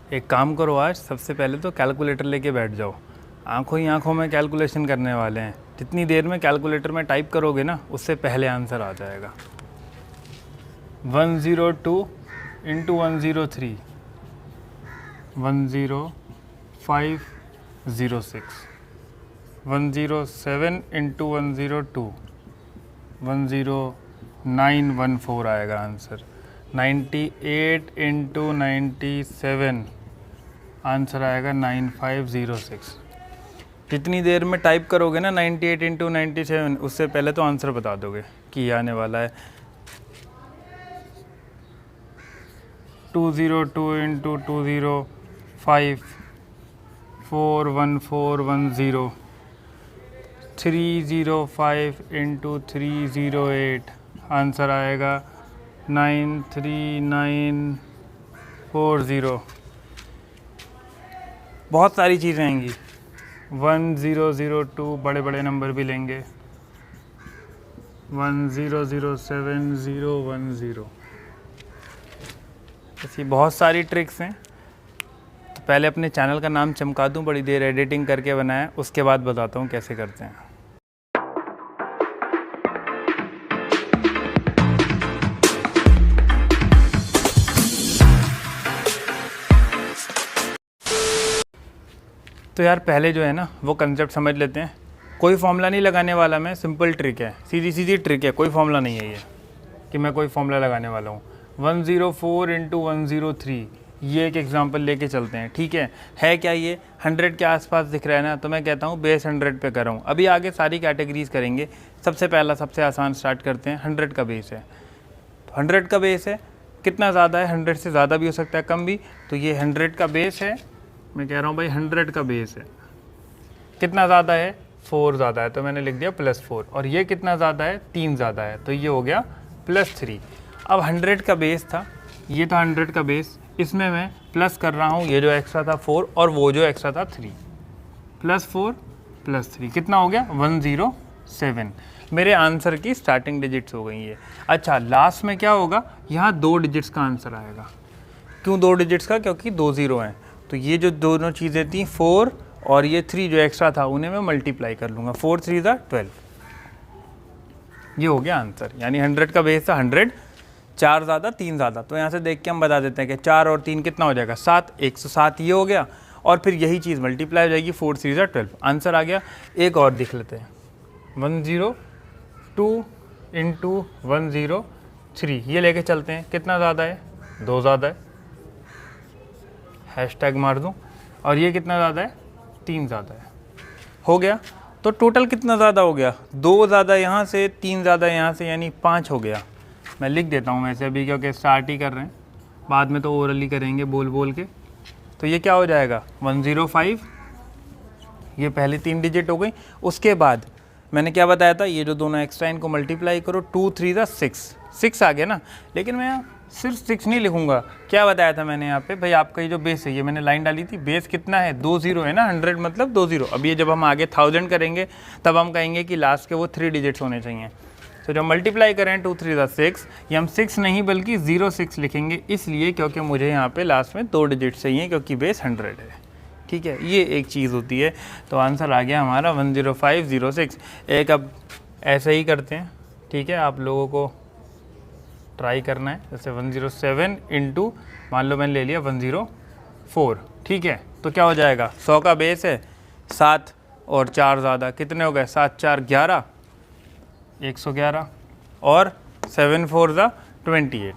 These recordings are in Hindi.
एक काम करो, आज सबसे पहले तो कैलकुलेटर लेके बैठ जाओ। आंखों ही आंखों में कैलकुलेशन करने वाले हैं। जितनी देर में कैलकुलेटर में टाइप करोगे ना, उससे पहले आंसर आ जाएगा। 102 इंटू 103 10506। 107 इंटू 102 10914 आएगा आंसर। 98 इंटू 97 आंसर आएगा 9506। जितनी देर में टाइप करोगे ना 98 इंटू 97, उससे पहले तो आंसर बता दोगे कि आने वाला है। 202 इंटू 205 41410। 305 इंटू 308 आंसर आएगा 93940। बहुत सारी चीज़ें आएंगी। 1002 बड़े बड़े नंबर भी लेंगे। 1007010। ऐसी बहुत सारी ट्रिक्स हैं। तो पहले अपने चैनल का नाम चमका दूं, बड़ी देर एडिटिंग करके बनाया, उसके बाद बताता हूँ कैसे करते हैं। तो यार पहले जो है ना वो कंसेप्ट समझ लेते हैं। कोई फॉर्मूला नहीं लगाने वाला मैं, सिंपल ट्रिक है, सीधी सीधी ट्रिक है, कोई फॉर्मूला नहीं है ये कि मैं कोई फॉर्मूला लगाने वाला हूँ। 104 इंटू 103 ये एक एग्जांपल लेके चलते हैं, ठीक है क्या ये 100 के आसपास दिख रहा है ना, तो मैं कहता हूँ बेस 100 पे कर रहा हूँ। अभी आगे सारी कैटेगरीज करेंगे। सबसे पहला सबसे आसान स्टार्ट करते हैं। 100 का बेस है, 100 का बेस है, कितना ज़्यादा है, 100 से ज़्यादा भी हो सकता है, कम भी। तो ये 100 का बेस है, मैं कह रहा हूँ भाई 100 का बेस है। कितना ज़्यादा है, 4 ज़्यादा है, तो मैंने लिख दिया +4। और ये कितना ज़्यादा है, 3 ज़्यादा है, तो ये हो गया +3। अब 100 का बेस था, ये था 100 का बेस, इसमें मैं प्लस कर रहा हूँ ये जो एक्स्ट्रा था 4 और वो जो एक्स्ट्रा था 3। +4 +3 कितना हो गया, 107। मेरे आंसर की स्टार्टिंग डिजिट्स हो गई है। अच्छा, लास्ट में क्या होगा, यहाँ 2 डिजिट्स का आंसर आएगा। क्यों 2 डिजिट्स का, क्योंकि 2 0 हैं। तो ये जो दोनों चीज़ें थी 4 और ये 3 जो एक्स्ट्रा था, उन्हें मैं मल्टीप्लाई कर लूँगा। 4 3 12। ये हो गया आंसर। यानी 100 का बेस था 100, 4 ज़्यादा 3 ज़्यादा। तो यहाँ से देख के हम बता देते हैं कि 4 और 3 कितना हो जाएगा, 7। 107 ये हो गया, और फिर यही चीज़ मल्टीप्लाई हो जाएगी। 4 3 12 आंसर आ गया। एक और देख लेते हैं। 102 इंटू 103 ये लेके चलते हैं। कितना ज़्यादा है, 2 ज़्यादा है, हैशटैग मार दूँ। और ये कितना ज़्यादा है, 3 ज़्यादा है। हो गया। तो टोटल कितना ज़्यादा हो गया, 2 ज़्यादा यहाँ से, 3 ज़्यादा यहाँ से, यानी 5 हो गया। मैं लिख देता हूँ वैसे अभी, क्योंकि स्टार्ट ही कर रहे हैं, बाद में तो ओरली करेंगे बोल बोल के। तो ये क्या हो जाएगा, 105। ये पहले 3 डिजिट हो गई। उसके बाद मैंने क्या बताया था, ये जो दोनों एक्स्ट्रा इनको मल्टीप्लाई करो। 2 3 6 आ गया ना। लेकिन मैं सिर्फ 6 नहीं लिखूंगा। क्या बताया था मैंने यहाँ पे, भाई आपका ये जो बेस है, ये मैंने लाइन डाली थी, बेस कितना है, 2 0 है ना, 100 मतलब 2 0। अब ये जब हम आगे 1000 करेंगे तब हम कहेंगे कि लास्ट के वो 3 डिजिट्स होने चाहिए। तो जब मल्टीप्लाई करें 2 3 6, ये हम 6 नहीं बल्कि 06 लिखेंगे, इसलिए क्योंकि मुझे यहाँ पे लास्ट में 2 डिजिट्स चाहिए, क्योंकि बेस 100 है। ठीक है, ये एक चीज़ होती है। तो आंसर आ गया हमारा 10506। एक अब ऐसे ही करते हैं, ठीक है, आप लोगों को ट्राई करना है। जैसे 107 इंटू, मान लो मैंने ले लिया 104, ठीक है। तो क्या हो जाएगा, 100 का बेस है, 7 और 4 ज़्यादा, कितने हो गए, 7 4 11, 111, और 7 4 28।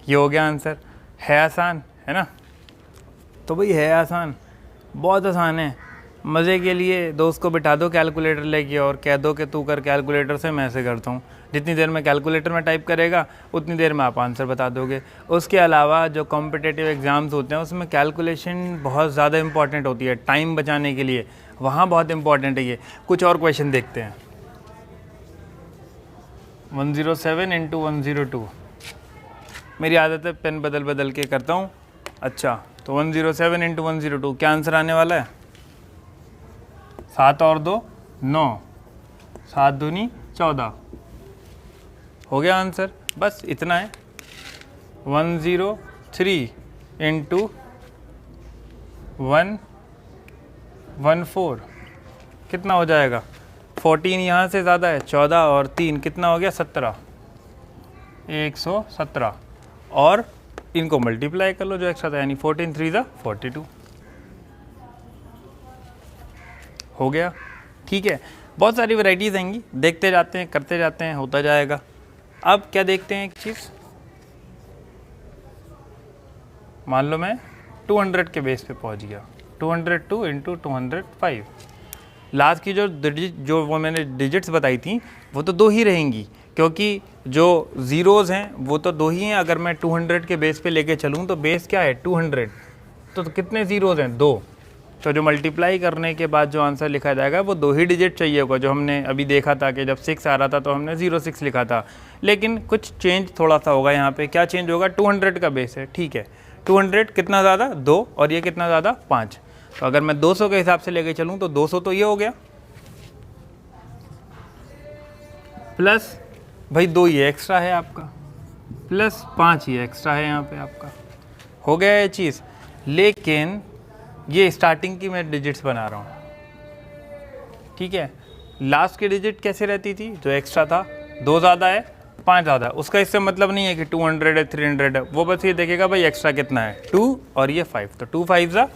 ये हो गया आंसर। है आसान, है ना। तो भाई है आसान, बहुत आसान है। मज़े के लिए दोस्त को बिठा दो कैलकुलेटर लेके और कह दो कि तू कर कैलकुलेटर से, मैं ऐसे करता हूँ। जितनी देर में कैलकुलेटर में टाइप करेगा उतनी देर में आप आंसर बता दोगे। उसके अलावा जो कॉम्पिटिटिव एग्ज़ाम्स होते हैं उसमें कैलकुलेशन बहुत ज़्यादा इंपॉर्टेंट होती है, टाइम बचाने के लिए, वहाँ बहुत इंपॉर्टेंट है ये। कुछ और क्वेश्चन देखते हैं। 107 इंटू 102, मेरी आदत है पेन बदल बदल के करता हूँ। अच्छा, तो 107 इंटू 102 क्या आंसर आने वाला है, 7 और 2 9, 7 दूनी 14 हो गया आंसर। बस इतना है। 103 इंटू 114 कितना हो जाएगा? 14 यहाँ से ज़्यादा है, 14 और 3 कितना हो गया? 17, 117 और इनको मल्टीप्लाई कर लो जो एक्स्ट्रा था, यानी 14 3 ज़ा 42 हो गया। ठीक है, बहुत सारी वैरायटीज़ आएंगी, देखते जाते हैं, करते जाते हैं, होता जाएगा। अब क्या देखते हैं एक चीज़, मान लो मैं 200 के बेस पे पहुंच गया, 202 इंटू 205। लास्ट की जो वो मैंने डिजिट्स बताई थी वो तो 2 ही रहेंगी, क्योंकि जो ज़ीरोज़ हैं वो तो 2 ही हैं। अगर मैं 200 के बेस पे लेके चलूँ तो बेस क्या है? 200, तो कितने ज़ीरोज़ हैं? 2। तो जो मल्टीप्लाई करने के बाद जो आंसर लिखा जाएगा वो 2 ही डिजिट चाहिए होगा। जो हमने अभी देखा था कि जब 6 आ रहा था तो हमने 06 लिखा था, लेकिन कुछ चेंज थोड़ा सा होगा यहाँ पे। क्या चेंज होगा? 200 का बेस है, ठीक है, 200 कितना ज़्यादा? 2, और ये कितना ज़्यादा? 5। तो अगर मैं 200 के हिसाब से लेके चलूँ तो 200 तो ये हो गया, प्लस भाई 2 ये एक्स्ट्रा है आपका, प्लस 5 ये एक्स्ट्रा है यहाँ पे आपका, हो गया ये चीज़। लेकिन ये स्टार्टिंग की मैं डिजिट्स बना रहा हूँ, ठीक है। लास्ट की डिजिट कैसे रहती थी? जो एक्स्ट्रा था, 2 ज़्यादा है 5 ज़्यादा है, उसका इससे मतलब नहीं है कि 200 है 300 है, वो बस ये देखेगा भाई एक्स्ट्रा कितना है, 2 और ये 5, तो 2 5 ज़ा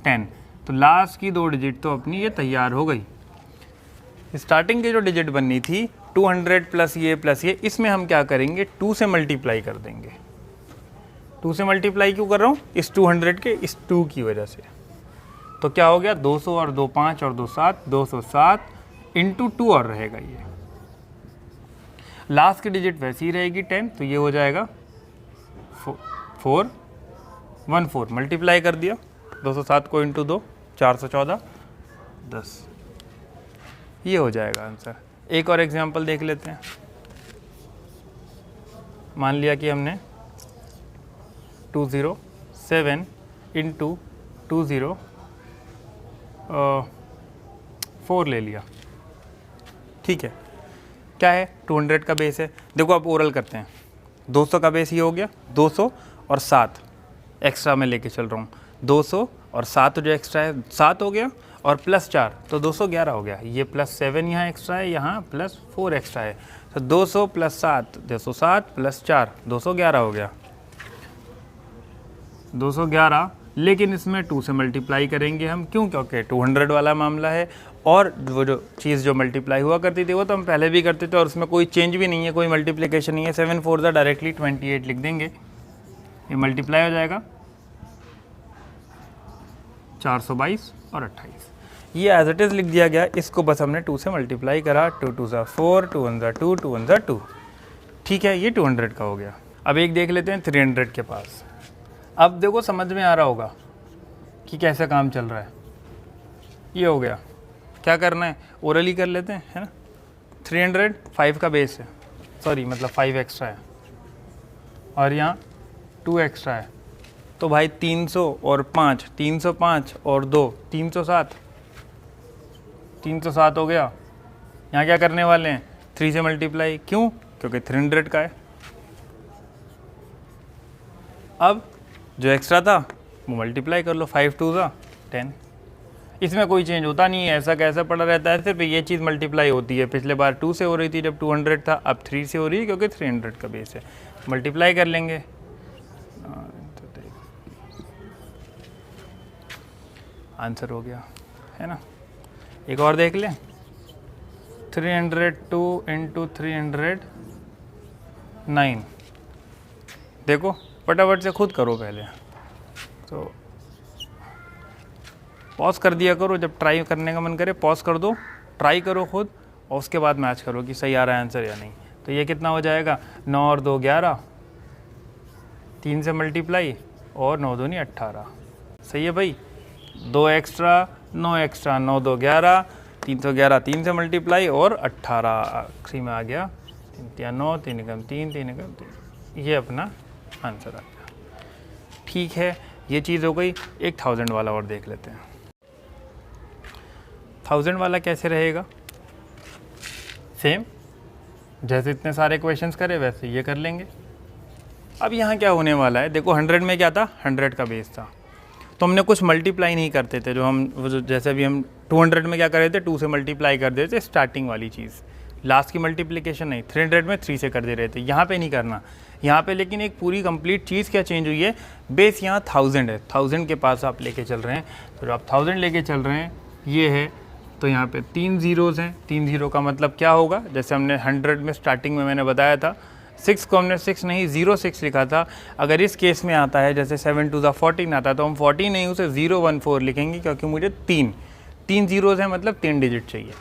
10। तो लास्ट की 2 डिजिट तो अपनी ये तैयार हो गई। स्टार्टिंग की जो डिजिट बननी थी 200 प्लस ये, इसमें हम क्या करेंगे? 2 से मल्टीप्लाई कर देंगे। 2 से मल्टीप्लाई क्यों कर रहा हूँ? इस 200 के इस 2 की वजह से। तो क्या हो गया? 200 और 2 5 और 2 7, 207 इंटू 2 और रहेगा ये। लास्ट की डिजिट वैसी ही रहेगी 10, तो ये हो जाएगा 414, मल्टीप्लाई कर दिया 207 को इंटू 2, 414, 10, ये हो जाएगा आंसर। एक और एग्जांपल देख लेते हैं। मान लिया कि हमने 207 इंटू 204 ले लिया, ठीक है। क्या है? 200 का बेस है। देखो अब ओरल करते हैं। 200 का बेस ये हो गया, 200 और 7 एक्स्ट्रा मैं लेके चल रहा हूँ, 200 और 7 जो एक्स्ट्रा है 7 हो गया, और प्लस 4 तो 211 हो गया। ये प्लस 7 यहाँ एक्स्ट्रा है, यहाँ प्लस 4 एक्स्ट्रा है, तो 200 प्लस 7 207 प्लस 4 211 हो गया, 211। लेकिन इसमें 2 से मल्टीप्लाई करेंगे हम, क्यों? क्योंकि 200 वाला मामला है, और वो जो चीज़ जो मल्टीप्लाई हुआ करती थी वो तो हम पहले भी करते थे, और उसमें कोई चेंज भी नहीं है, कोई मल्टीप्लिकेशन नहीं है। 7 4 ज़ा डायरेक्टली 28 लिख देंगे, ये मल्टीप्लाई हो जाएगा 422 और 28, ये एज इट इज़ लिख दिया गया। इसको बस हमने 2 से मल्टीप्लाई करा, 2 2 ज़ा 4, 2 1 ज़ा 2, 2 1 ज़ा 2, ठीक है। ये 200 का हो गया। अब एक देख लेते हैं 300 के पास। अब देखो समझ में आ रहा होगा कि कैसे काम चल रहा है। ये हो गया, क्या करना है? ओरली कर लेते हैं, है ना। 300 5 का बेस है, सॉरी मतलब 5 एक्स्ट्रा है, और यहाँ 2 एक्स्ट्रा है, तो भाई 300 और 5, 305 और 2 307, 307 हो गया। यहाँ क्या करने वाले हैं? 3 से मल्टीप्लाई, क्यों? क्योंकि 300 का है। अब जो एक्स्ट्रा था वो मल्टीप्लाई कर लो, 5 2 ज़ा 10। इसमें कोई चेंज होता नहीं है, ऐसा कैसा पड़ा रहता है, सिर्फ ये चीज़ मल्टीप्लाई होती है। पिछले बार 2 से हो रही थी जब 200 था, अब 3 से हो रही है क्योंकि 300 का बेस है। मल्टीप्लाई कर लेंगे, आंसर हो गया, है ना। एक और देख लें, 302 इंटू 309, देखो फटाफट से खुद करो पहले, तो पॉज कर दिया करो, जब ट्राई करने का मन करे पॉज कर दो, ट्राई करो खुद, और उसके बाद मैच करो कि सही आ रहा है आंसर या नहीं। तो ये कितना हो जाएगा? 9 और 2 11, 3 से मल्टीप्लाई, और 9 2 18, सही है भाई। 2 एक्स्ट्रा 9 एक्स्ट्रा, 9 2 11, 311, 3 से मल्टीप्लाई और 18 आखिरी में आ गया, 3 3 9, 3 कम 3, 3 कम 3, ये अपना आंसर आ गया। ठीक है, ये चीज़ हो गई। एक 1000 वाला और देख लेते हैं। 1000 वाला कैसे रहेगा? सेम जैसे इतने सारे क्वेश्चंस करे वैसे ये कर लेंगे। अब यहाँ क्या होने वाला है, देखो 100 में क्या था, 100 का बेस था, तो हमने कुछ मल्टीप्लाई नहीं करते थे, जो हम जैसे अभी हम 200 में क्या कर रहे थे, 2 से मल्टीप्लाई कर देते थे स्टार्टिंग वाली चीज़, लास्ट की मल्टीप्लिकेशन नहीं, 300 में 3 से कर दे रहे थे, यहाँ पे नहीं करना, यहाँ पे लेकिन एक पूरी कंप्लीट चीज़ क्या चेंज हुई है, बेस यहाँ 1000 है, 1000 के पास आप लेके चल रहे हैं, तो जब आप 1000 लेके चल रहे हैं ये है, तो यहाँ पे 3 ज़ीरोज़ हैं, 3 ज़ीरो का मतलब क्या होगा, जैसे हमने 100 में स्टार्टिंग में मैंने बताया था, 6 को हमने 6 नहीं 06 लिखा था, अगर इस केस में आता है जैसे 7 टू द 14 आता है तो हम 14 नहीं उसे 014 लिखेंगे, क्योंकि मुझे 3 ज़ीरोज़ हैं, मतलब 3 डिजिट चाहिए।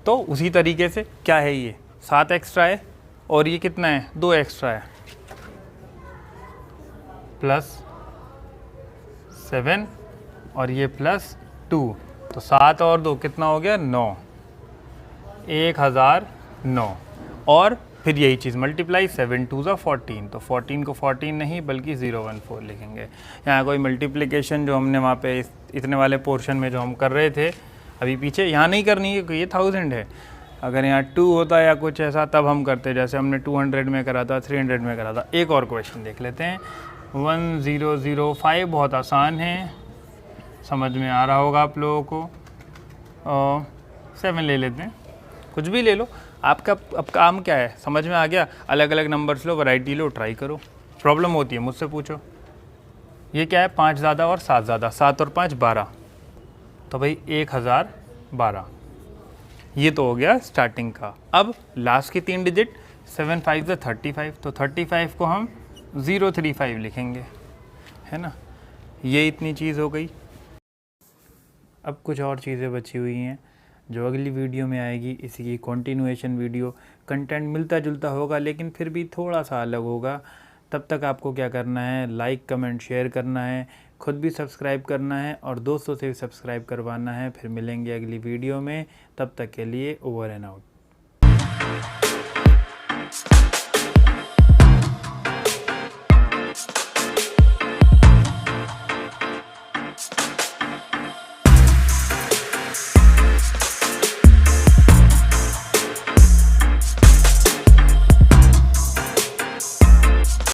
तो उसी तरीके से क्या है, ये 7 एक्स्ट्रा है और ये कितना है, 2 एक्स्ट्रा है, +7 और ये +2, तो 7 और 2 कितना हो गया, 9, 1009, और फिर यही चीज़ मल्टीप्लाई 7 टू ज़ा 14, तो 14 को 14 नहीं बल्कि 014 लिखेंगे। यहाँ कोई मल्टीप्लिकेशन जो हमने वहाँ पे इतने वाले पोर्शन में जो हम कर रहे थे अभी पीछे, यहाँ नहीं करनी है क्योंकि ये 1000 है, अगर यहाँ 2 होता या कुछ ऐसा तब हम करते, जैसे हमने 200 में करा था, 300 में करा था। एक और क्वेश्चन देख लेते हैं, 1005, बहुत आसान है, समझ में आ रहा होगा आप लोगों को, 7 ले लेते हैं, कुछ भी ले लो, आपका अब काम क्या है, समझ में आ गया, अलग अलग नंबर्स लो, वैरायटी लो, ट्राई करो, प्रॉब्लम होती है मुझसे पूछो। ये क्या है, 5 ज़्यादा और 7 ज़्यादा, 7 और 5 12, तो भाई 1012, ये तो हो गया स्टार्टिंग का। अब लास्ट की 3 डिजिट, 7 5 से 35, तो 35 को हम 035 लिखेंगे, है ना, ये इतनी चीज़ हो गई। अब कुछ और चीज़ें बची हुई हैं जो अगली वीडियो में आएगी, इसी की कंटिन्यूएशन वीडियो, कंटेंट मिलता जुलता होगा लेकिन फिर भी थोड़ा सा अलग होगा। तब तक आपको क्या करना है, लाइक कमेंट शेयर करना है, खुद भी सब्सक्राइब करना है और दोस्तों से भी सब्सक्राइब करवाना है। फिर मिलेंगे अगली वीडियो में, तब तक के लिए ओवर एंड आउट।